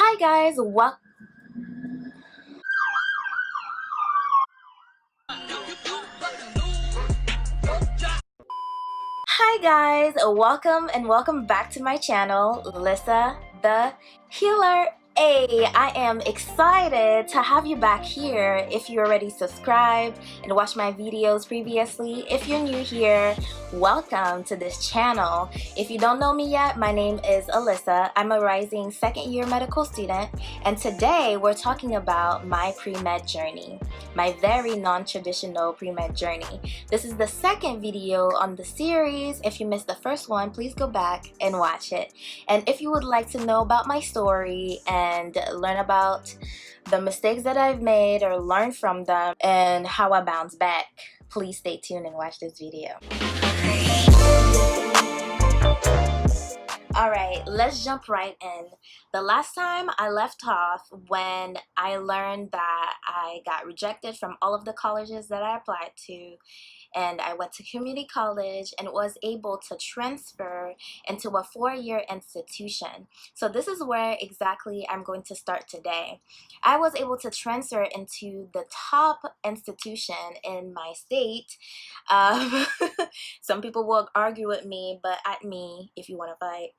Hi guys, welcome and welcome back to my channel, Lyssa the Healer. I am excited to have you back here. If you already subscribed and watched my videos previously, if you're new here, welcome to this channel. If you don't know me yet, my name is Allyssa. I'm a rising second year medical student, and today we're talking about my pre-med journey, my very non-traditional pre-med journey. This is the second video on the series. If you missed the first one, please go back and watch it. And if you would like to know about my story and learn about the mistakes that I've made or learn from them and how I bounce back, please stay tuned and watch this video. Alright, let's jump right in. The last time I left off when I learned that I got rejected from all of the colleges that I applied to, and I went to community college and was able to transfer into a 4-year institution. So this is where exactly I'm going to start today. I was able to transfer into the top institution in my state. Some people will argue with me, but at me if you want to fight.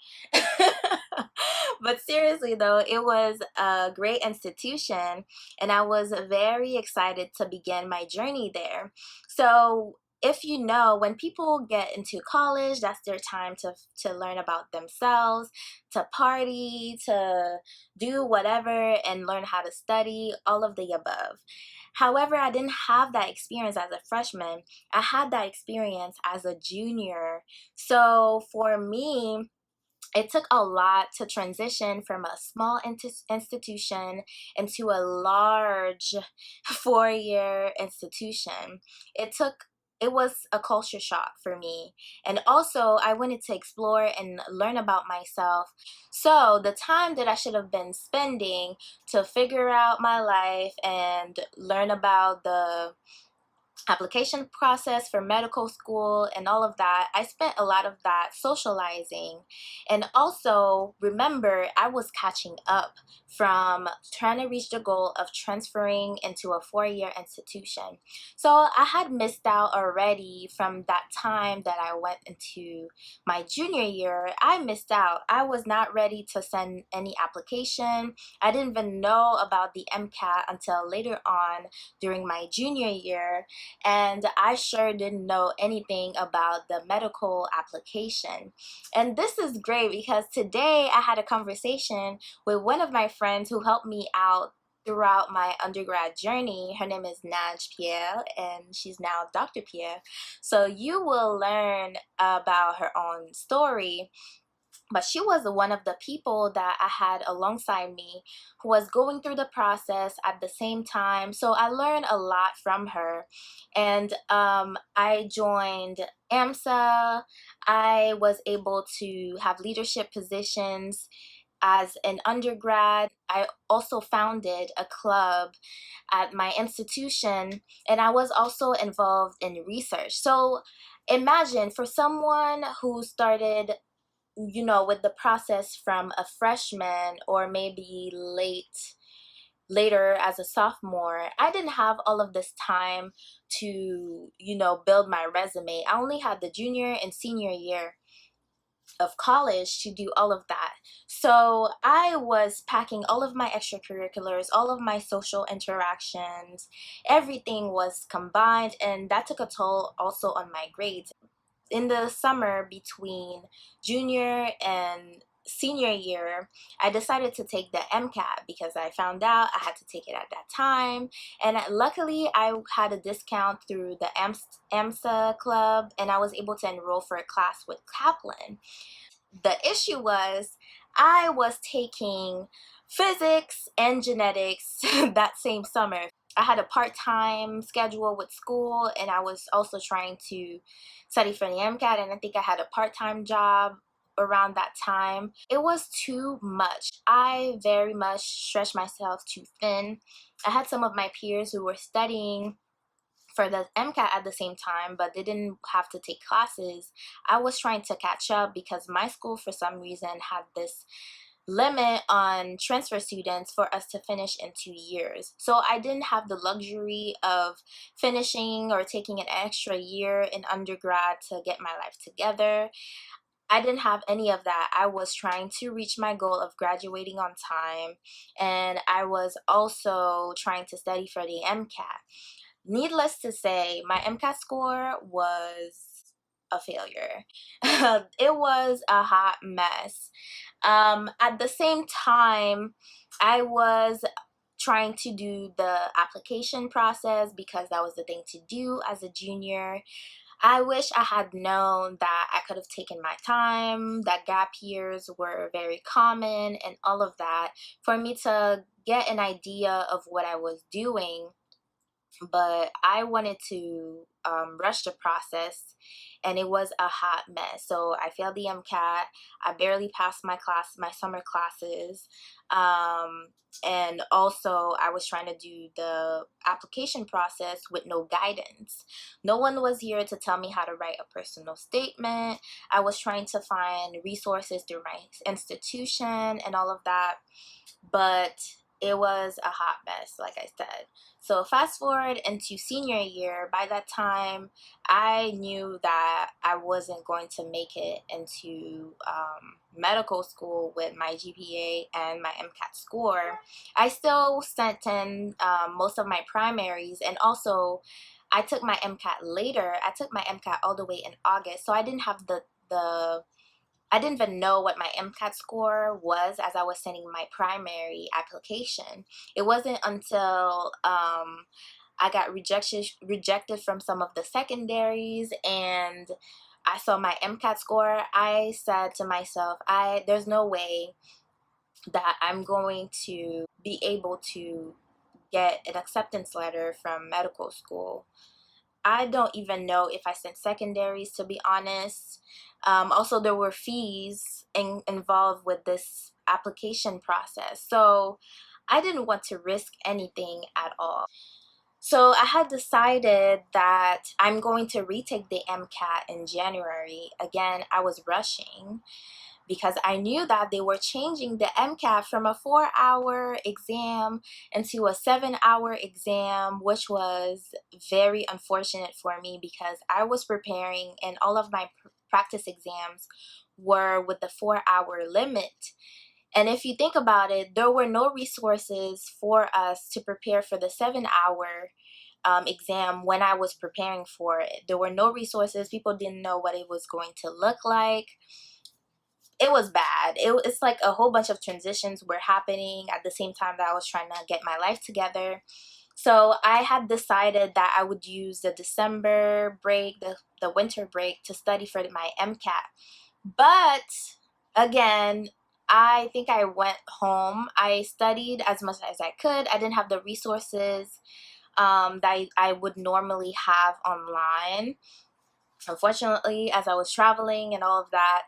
But seriously though, it was a great institution and I was very excited to begin my journey there. So if you know, when people get into college, that's their time to learn about themselves, to party, to do whatever and learn how to study, all of the above. However, I didn't have that experience as a freshman. I had that experience as a junior. So for me, it took a lot to transition from a small institution into a large 4-year institution. It was a culture shock for me. And also, I wanted to explore and learn about myself. So the time that I should have been spending to figure out my life and learn about the application process for medical school and all of that, I spent a lot of that socializing. And also, remember, I was catching up from trying to reach the goal of transferring into a 4-year institution. So I had missed out already from that time that I went into my junior year. I missed out. I was not ready to send any application. I didn't even know about the MCAT until later on during my junior year. And I sure didn't know anything about the medical application. And this is great because today I had a conversation with one of my friends who helped me out throughout my undergrad journey. Her name is Naj Pierre and she's now Dr. Pierre. So you will learn about her own story. But she was one of the people that I had alongside me who was going through the process at the same time. So I learned a lot from her. And I joined AMSA. I was able to have leadership positions as an undergrad. I also founded a club at my institution, and I was also involved in research. So imagine for someone who started with the process from a freshman or maybe later as a sophomore, I didn't have all of this time to, build my resume. I only had the junior and senior year of college to do all of that. So I was packing all of my extracurriculars, all of my social interactions, everything was combined, and that took a toll also on my grades. In the summer between junior and senior year, I decided to take the MCAT because I found out I had to take it at that time. And luckily, I had a discount through the AMSA club, and I was able to enroll for a class with Kaplan. The issue was I was taking physics and genetics that same summer. I had a part-time schedule with school, and I was also trying to study for the MCAT, and I think I had a part-time job around that time. It was too much. I very much stretched myself too thin. I had some of my peers who were studying for the MCAT at the same time, but they didn't have to take classes. I was trying to catch up because my school, for some reason, had this limit on transfer students for us to finish in 2 years. So I didn't have the luxury of finishing or taking an extra year in undergrad to get my life together. I didn't have any of that. I was trying to reach my goal of graduating on time, and I was also trying to study for the MCAT. Needless to say, my MCAT score was a failure. It was a hot mess. At the same time, I was trying to do the application process because that was the thing to do as a junior. I wish I had known that I could have taken my time, that gap years were very common and all of that for me to get an idea of what I was doing. But I wanted to rush the process, and it was a hot mess. So I failed the MCAT. I barely passed my summer classes. And also I was trying to do the application process with no guidance. No one was here to tell me how to write a personal statement. I was trying to find resources through my institution and all of that, but it was a hot mess, like I said. So fast forward into senior year, by that time, I knew that I wasn't going to make it into medical school with my GPA and my MCAT score. I still sent in most of my primaries, and also I took my MCAT later. I took my MCAT all the way in August, so I didn't have the I didn't even know what my MCAT score was as I was sending my primary application. It wasn't until I got rejected from some of the secondaries and I saw my MCAT score. I said to myself, there's no way that I'm going to be able to get an acceptance letter from medical school. I don't even know if I sent secondaries, to be honest. Also, there were fees involved with this application process. So I didn't want to risk anything at all. So I had decided that I'm going to retake the MCAT in January. Again, I was rushing because I knew that they were changing the MCAT from a 4-hour exam into a 7-hour exam, which was very unfortunate for me because I was preparing and all of my practice exams were with the 4-hour limit. And if you think about it, there were no resources for us to prepare for the 7-hour exam when I was preparing for it. There were no resources. People didn't know what it was going to look like. It was bad. It's like a whole bunch of transitions were happening at the same time that I was trying to get my life together. So I had decided that I would use the December break, the winter break, to study for my MCAT. But again, I think I went home. I studied as much as I could. I didn't have the resources that I would normally have online, unfortunately, as I was traveling and all of that.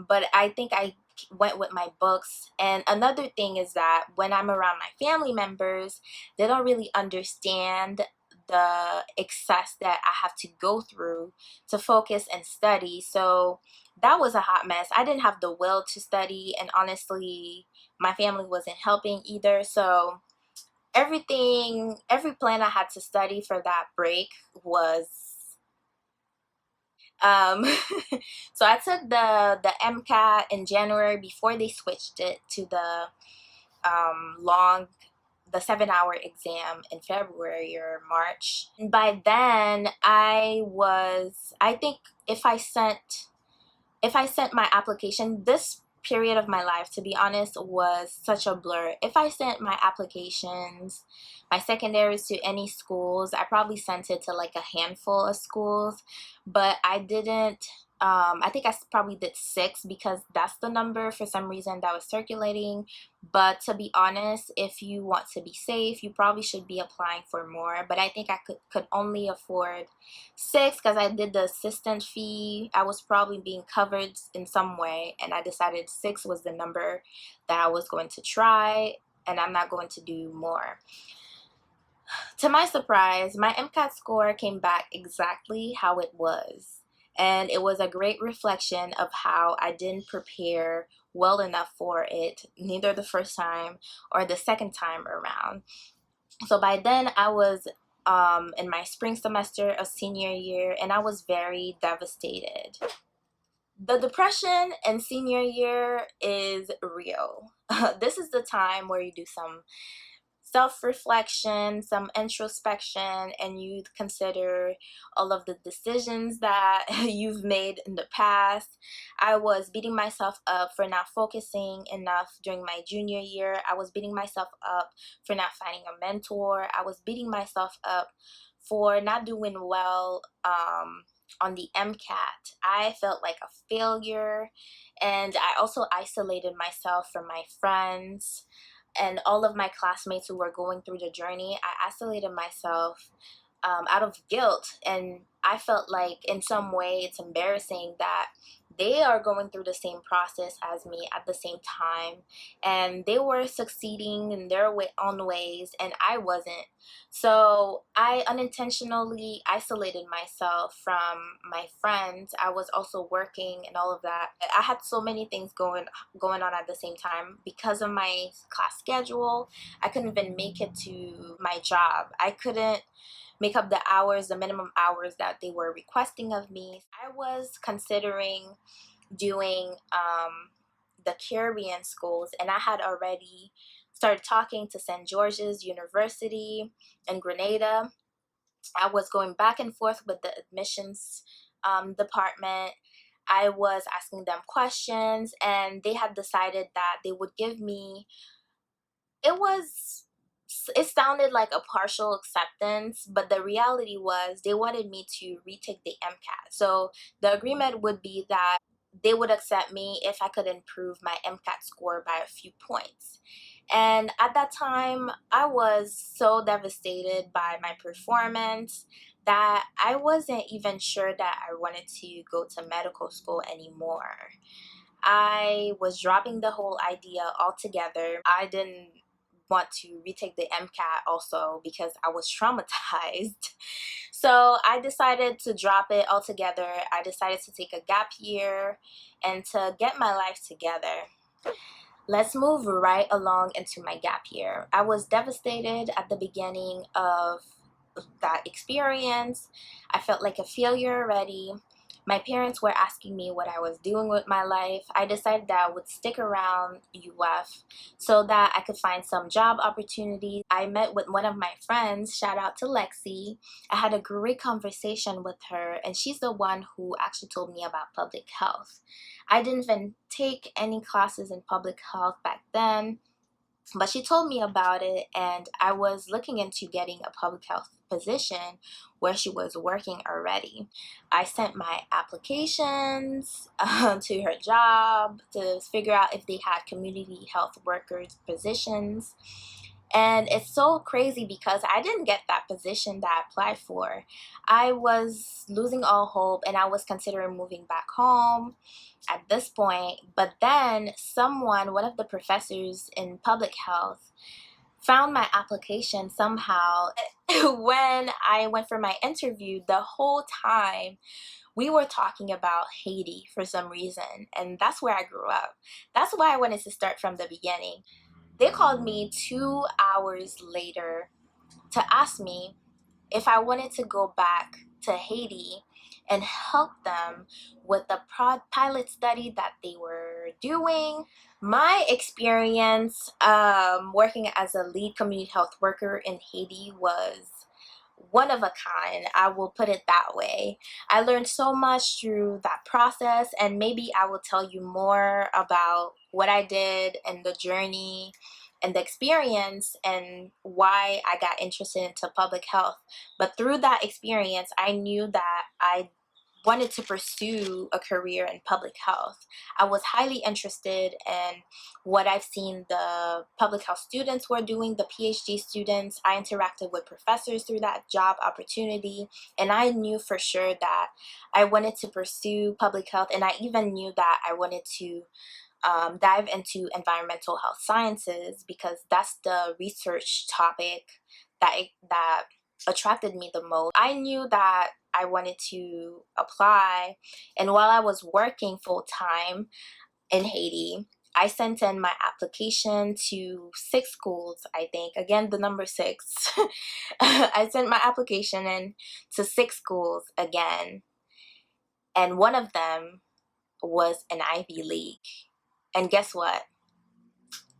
But I think I went with my books. And another thing is that when I'm around my family members, they don't really understand the excess that I have to go through to focus and study. So that was a hot mess. I didn't have the will to study, and honestly, my family wasn't helping either. So every plan I had to study for that break was um, so I took the MCAT in January before they switched it to the 7-hour exam in February or March. And by then I think if I sent my application, this period of my life, to be honest, was such a blur. If I sent my applications, my secondaries, to any schools, I probably sent it to like a handful of schools, but I didn't. I think I probably did 6 because that's the number for some reason that was circulating. But to be honest, if you want to be safe, you probably should be applying for more. But I think I could only afford 6 because I did the assistant fee. I was probably being covered in some way, and I decided 6 was the number that I was going to try, and I'm not going to do more. To my surprise, my MCAT score came back exactly how it was. And it was a great reflection of how I didn't prepare well enough for it, neither the first time or the second time around. So by then I was in my spring semester of senior year, and I was very devastated. The depression in senior year is real. This is the time where you do some self-reflection, some introspection, and you consider all of the decisions that you've made in the past. I was beating myself up for not focusing enough during my junior year. I was beating myself up for not finding a mentor. I was beating myself up for not doing well on the MCAT. I felt like a failure, and I also isolated myself from my friends and all of my classmates who were going through the journey. I isolated myself out of guilt, and I felt like in some way it's embarrassing that they are going through the same process as me at the same time, and they were succeeding in their own ways and I wasn't. So I unintentionally isolated myself from my friends. I was also working and all of that. I had so many things going on at the same time. Because of my class schedule, I couldn't even make it to my job. I couldn't make up the hours, the minimum hours that they were requesting of me. I was considering doing the Caribbean schools, and I had already started talking to St. George's University in Grenada. I was going back and forth with the admissions department. I was asking them questions, and they had decided that they would give me, it sounded like a partial acceptance, but the reality was they wanted me to retake the MCAT. So the agreement would be that they would accept me if I could improve my MCAT score by a few points. And at that time, I was so devastated by my performance that I wasn't even sure that I wanted to go to medical school anymore. I was dropping the whole idea altogether. I didn't want to retake the MCAT also because I was traumatized. So I decided to drop it altogether. I decided to take a gap year and to get my life together. Let's move right along into my gap year. I was devastated at the beginning of that experience. I felt like a failure already. My parents were asking me what I was doing with my life. I decided that I would stick around UF so that I could find some job opportunities. I met with one of my friends, shout out to Lexi. I had a great conversation with her, and she's the one who actually told me about public health. I didn't even take any classes in public health back then, but she told me about it, and I was looking into getting a public health position where she was working already. I sent my applications to her job to figure out if they had community health workers positions. And it's so crazy because I didn't get that position that I applied for. I was losing all hope, and I was considering moving back home at this point. But then one of the professors in public health, found my application somehow. When I went for my interview, the whole time we were talking about Haiti for some reason, and that's where I grew up. That's why I wanted to start from the beginning. They called me 2 hours later to ask me if I wanted to go back to Haiti and help them with the pilot study that they were doing. My experience working as a lead community health worker in Haiti was one of a kind. I will put it that way. I learned so much through that process, and maybe I will tell you more about what I did and the journey and the experience and why I got interested into public health. But through that experience, I knew that I wanted to pursue a career in public health. I was highly interested in what I've seen the public health students were doing, the PhD students. I interacted with professors through that job opportunity, and I knew for sure that I wanted to pursue public health, and I even knew that I wanted to dive into environmental health sciences because that's the research topic that attracted me the most. I knew that I wanted to apply. And while I was working full-time in Haiti, I sent in my application to 6 schools, I think. Again, the number 6. I sent my application in to 6 schools again. And one of them was an Ivy League. And guess what?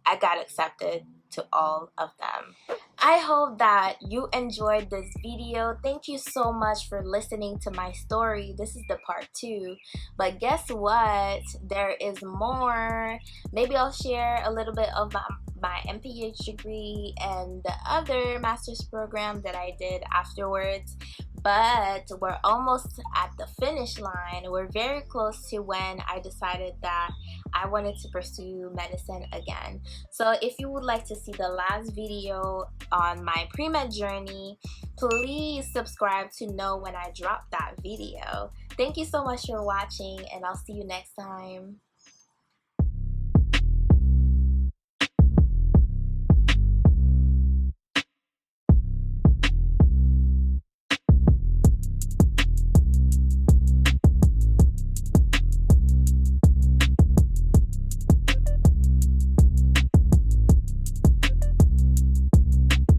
I got accepted to all of them. I hope that you enjoyed this video. Thank you so much for listening to my story. This is the part 2. But guess what? There is more. Maybe I'll share a little bit of my MPH degree and the other master's program that I did afterwards. But we're almost at the finish line. We're very close to when I decided that I wanted to pursue medicine again. So if you would like to see the last video on my pre-med journey, please subscribe to know when I drop that video. Thank you so much for watching, and I'll see you next time.